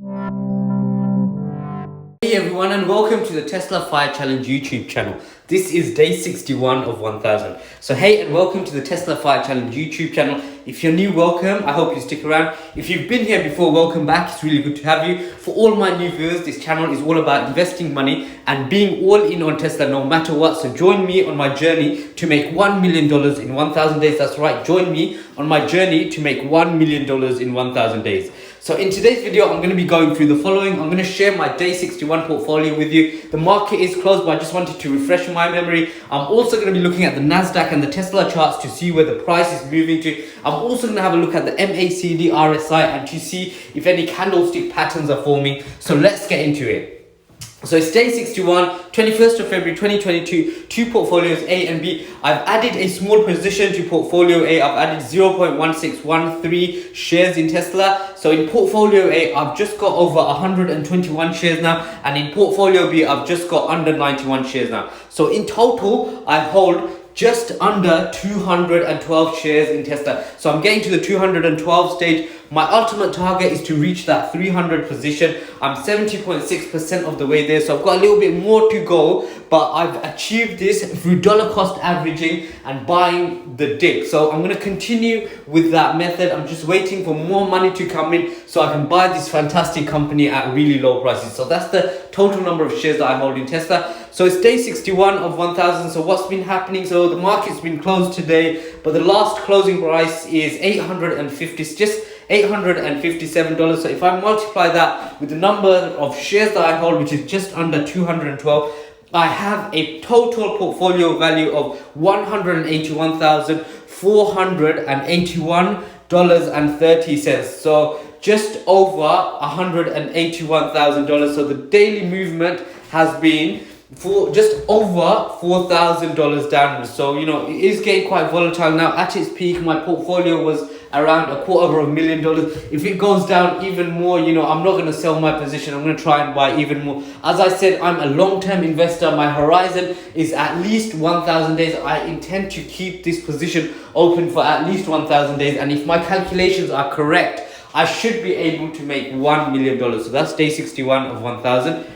Hey everyone, and welcome to the Tesla Fire Challenge YouTube channel. This is day 61 of 1000. So hey, and welcome to the Tesla Fire Challenge YouTube channel. If you're new, welcome. I hope you stick around. If you've been here before, welcome back. It's really good to have you. For all my new viewers, this channel is all about investing money and being all in on Tesla no matter what. So join me on my journey to make $1 million in 1000 days. That's right, join me on my journey to make $1 million in 1000 days. So in today's video, I'm going to be going through the following. I'm going to share my day 61 portfolio with you. The market is closed, but I just wanted to refresh my memory. I'm also going to be looking at the Nasdaq and the Tesla charts to see where the price is moving to. I'm also going to have a look at the MACD, RSI, and to see if any candlestick patterns are forming. So let's get into it. So it's day 61, 21st of February 2022, two portfolios A and B. I've added a small position to portfolio A. I've added 0.1613 shares in Tesla. So in portfolio A, I've just got over 121 shares now. And in portfolio B, I've just got under 91 shares now. So in total, I hold just under 212 shares in Tesla. So I'm getting to the 212 stage. My ultimate target is to reach that 300 position. I'm 70.6% of the way there, so I've got a little bit more to go, but I've achieved this through dollar cost averaging and buying the dip. So I'm going to continue with that method. I'm just waiting for more money to come in so I can buy this fantastic company at really low prices. So that's the total number of shares that I hold in Tesla. So it's day 61 of 1000. So what's been happening? So the market's been closed today, but the last closing price is just $857. So if I multiply that with the number of shares that I hold, which is just under 212, I have a total portfolio value of $181,481.30. So just over $181,000. So the daily movement has been for just over $4,000 downwards. So it is getting quite volatile now. At its peak, my portfolio was around $250,000. If it goes down even more, I'm not going to sell my position. I'm going to try and buy even more. As I said, I'm a long-term investor. My horizon is at least 1000 days. I intend to keep this position open for at least 1000 days, and if my calculations are correct, I should be able to make $1 million. So that's day 61 of 1000.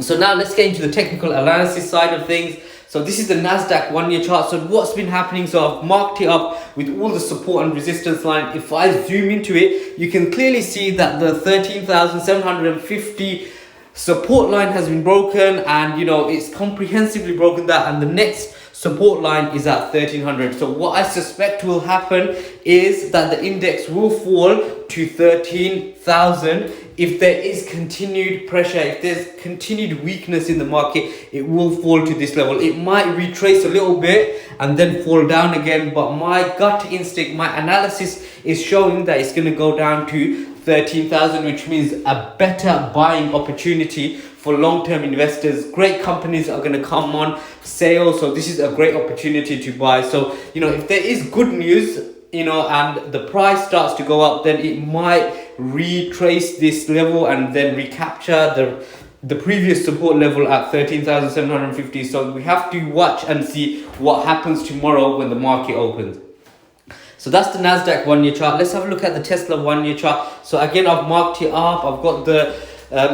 So now let's get into the technical analysis side of things. So this is the Nasdaq 1-year chart. So what's been happening? So I've marked it up with all the support and resistance line. If I zoom into it, you can clearly see that the 13,750 support line has been broken, and it's comprehensively broken that, and the next support line is at 1300. So what I suspect will happen is that the index will fall to 13,000 if there is continued pressure. If there's continued weakness in the market, it will fall to this level. It might retrace a little bit and then fall down again, but my gut instinct, my analysis is showing that it's going to go down to 13,000, which means a better buying opportunity for long-term investors. Great companies are going to come on sale, so this is a great opportunity to buy. So if there is good news, and the price starts to go up, then it might retrace this level and then recapture the previous support level at 13,750. So we have to watch and see what happens tomorrow when the market opens. So that's the Nasdaq 1-year chart. Let's have a look at the Tesla 1-year chart. So again, I've marked it up. I've got the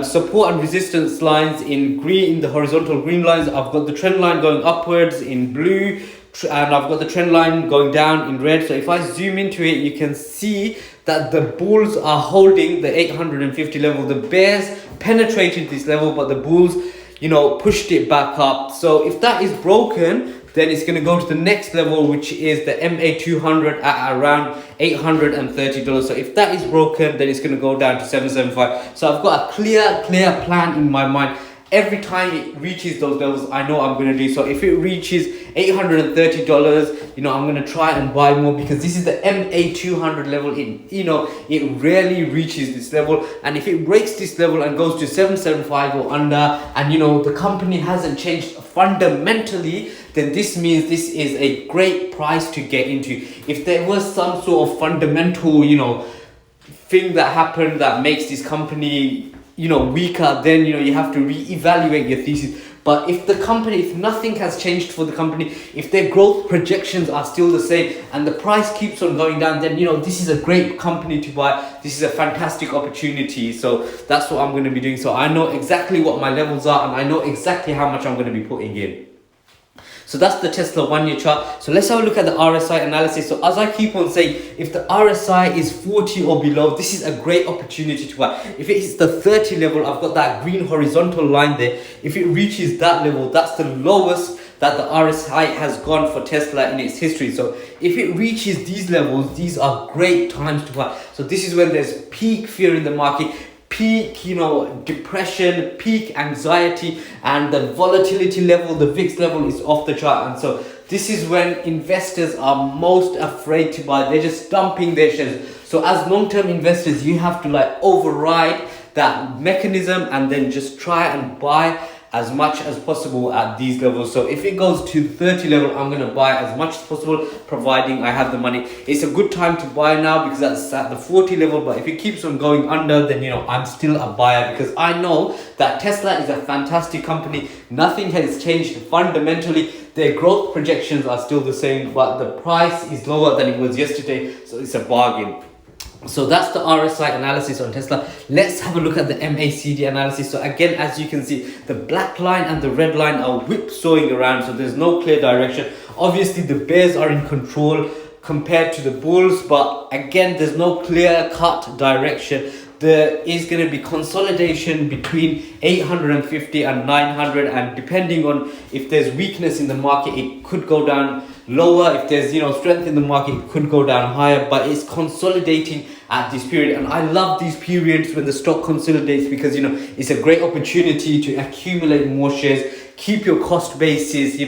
support and resistance lines in green, in the horizontal green lines. I've got the trend line going upwards in blue, and I've got the trend line going down in red. So if I zoom into it, you can see that the bulls are holding the 850 level. The bears penetrated this level, but the bulls, pushed it back up. So if that is broken, then it's going to go to the next level, which is the MA200 at around $830. So if that is broken, then it's going to go down to 775. So I've got a clear plan in my mind. Every time it reaches those levels, I know I'm going to do. So if it reaches $830, I'm going to try and buy more, because this is the MA200 level. It rarely reaches this level, and if it breaks this level and goes to 775 or under, and the company hasn't changed fundamentally, then this means this is a great price to get into. If there was some sort of fundamental, thing that happened that makes this company weaker, then you have to reevaluate your thesis. But if nothing has changed for the company, if their growth projections are still the same and the price keeps on going down, then this is a great company to buy. This is a fantastic opportunity. So that's what I'm going to be doing. So I know exactly what my levels are and I know exactly how much I'm going to be putting in. So that's the Tesla 1 year chart. So let's have a look at the RSI analysis. So as I keep on saying, if the RSI is 40 or below, this is a great opportunity to buy. If it hits the 30 level, I've got that green horizontal line there. If it reaches that level, that's the lowest that the RSI has gone for Tesla in its history. So if it reaches these levels, these are great times to buy. So this is when there's peak fear in the market, peak depression, peak anxiety, and the volatility level, the VIX level is off the chart. And so this is when investors are most afraid to buy. They're just dumping their shares. So as long-term investors, you have to override that mechanism and then just try and buy as much as possible at these levels. So if it goes to 30 level, I'm going to buy as much as possible, providing I have the money. It's a good time to buy now because that's at the 40 level. But if it keeps on going under, then I'm still a buyer, because I know that Tesla is a fantastic company. Nothing has changed fundamentally. Their growth projections are still the same, but the price is lower than it was yesterday. So it's a bargain. So that's the RSI analysis on Tesla. Let's have a look at the MACD analysis. So again, as you can see, the black line and the red line are whipsawing around. So there's no clear direction. Obviously, the bears are in control compared to the bulls. But again, there's no clear cut direction. There is going to be consolidation between 850 and 900. And depending on if there's weakness in the market, it could go down lower. If there's strength in the market, it could go down higher, but it's consolidating at this period. And I love these periods when the stock consolidates, because it's a great opportunity to accumulate more shares, keep your cost basis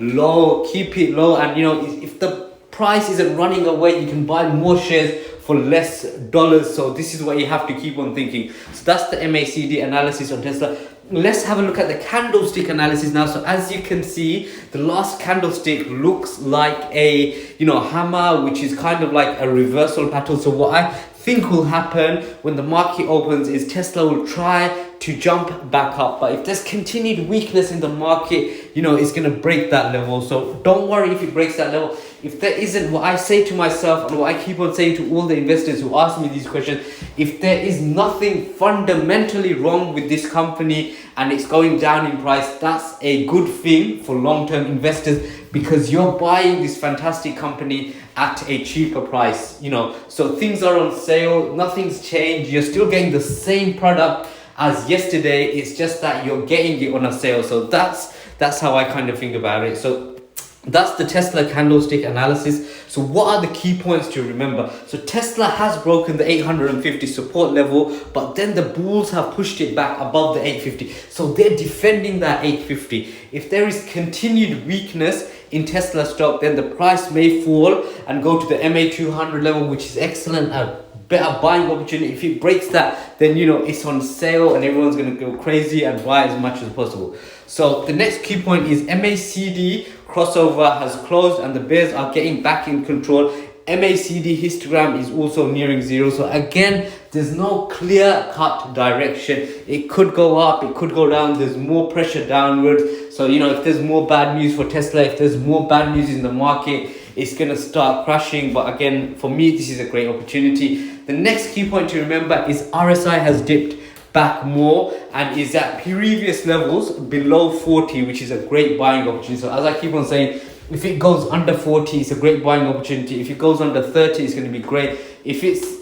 low, keep it low, and if the price isn't running away, you can buy more shares for less dollars. So this is what you have to keep on thinking. So that's the MACD analysis on Tesla. Let's have a look at the candlestick analysis now. So as you can see, the last candlestick looks like a hammer, which is kind of like a reversal pattern. So what I think will happen when the market opens is Tesla will try to jump back up, but if there's continued weakness in the market, it's going to break that level. So don't worry if it breaks that level. If there isn't, what I say to myself and what I keep on saying to all the investors who ask me these questions, if there is nothing fundamentally wrong with this company and it's going down in price, that's a good thing for long-term investors, because you're buying this fantastic company at a cheaper price. So things are on sale, nothing's changed, you're still getting the same product as yesterday. It's just that you're getting it on a sale. So that's how I kind of think about it. So that's the Tesla candlestick analysis. So what are the key points to remember? So Tesla has broken the 850 support level, but then the bulls have pushed it back above the 850. So they're defending that 850. If there is continued weakness in Tesla stock, then the price may fall and go to the MA200 level, which is excellent, a better buying opportunity. If it breaks that, then it's on sale and everyone's going to go crazy and buy as much as possible. So the next key point is MACD crossover has closed and the bears are getting back in control. MACD histogram is also nearing zero. So again, there's no clear cut direction. It could go up, it could go down. There's more pressure downwards. So if there's more bad news for Tesla, if there's more bad news in the market, it's going to start crashing. But again, for me, this is a great opportunity. The next key point to remember is RSI has dipped back more and is at previous levels below 40, which is a great buying opportunity. So as I keep on saying, if it goes under 40, it's a great buying opportunity. If it goes under 30, it's going to be great.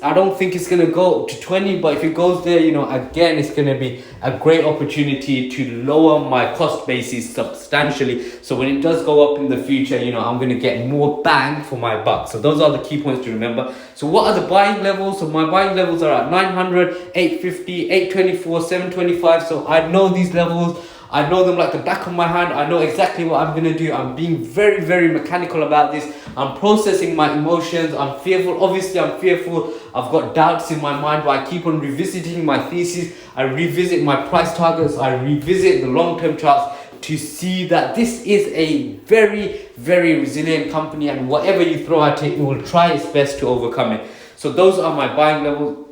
I don't think it's going to go to 20, but if it goes there, again, it's going to be a great opportunity to lower my cost basis substantially. So when it does go up in the future, I'm going to get more bang for my buck. So those are the key points to remember. So what are the buying levels? So my buying levels are at 900, 850, 824, 725. So I know these levels. I know them like the back of my hand. I know exactly what I'm going to do. I'm being very, very mechanical about this. I'm processing my emotions. I'm fearful. Obviously, I'm fearful. I've got doubts in my mind, but I keep on revisiting my thesis. I revisit my price targets. I revisit the long-term charts to see that this is a very, very resilient company, and whatever you throw at it, it will try its best to overcome it. So those are my buying levels.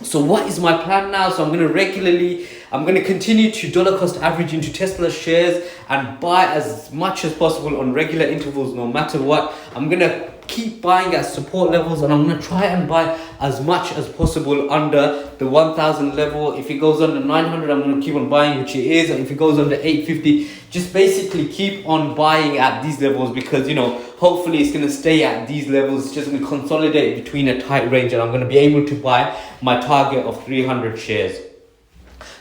So what is my plan now? So I'm going to continue to dollar cost average into Tesla shares and buy as much as possible on regular intervals, no matter what. I'm going to keep buying at support levels, and I'm going to try and buy as much as possible under the 1000 level. If it goes under 900, I'm going to keep on buying, which it is. And if it goes under 850, just basically keep on buying at these levels, because, you know, hopefully it's going to stay at these levels. It's just going to consolidate between a tight range, and I'm going to be able to buy my target of 300 shares.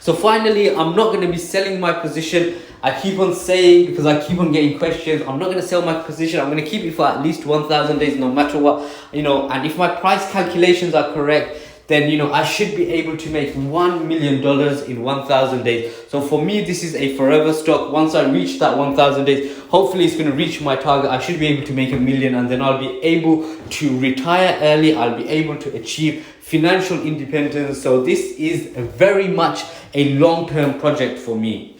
So finally, I'm not going to be selling my position. I keep on saying, because I keep on getting questions, I'm not going to sell my position. I'm going to keep it for at least 1000 days, no matter what, you know. And if my price calculations are correct, then, you know, I should be able to make $1 million in 1000 days. So for me, this is a forever stock. Once I reach that 1000 days, hopefully it's going to reach my target. I should be able to make $1 million, and then I'll be able to retire early. I'll be able to achieve financial independence. So this is very much a long-term project for me.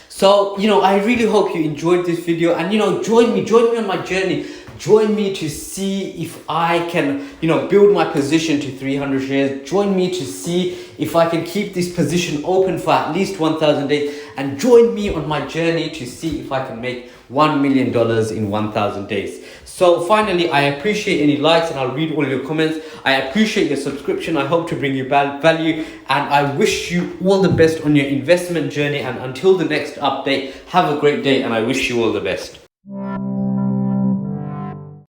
So, you know, I really hope you enjoyed this video, and, you know, join me on my journey. Join me to see if I can, you know, build my position to 300 shares. Join me to see if I can keep this position open for at least 1000 days. And join me on my journey to see if I can make $1 million in 1000 days. So finally, I appreciate any likes, and I'll read all your comments. I appreciate your subscription. I hope to bring you value, and I wish you all the best on your investment journey. And until the next update, have a great day, and I wish you all the best.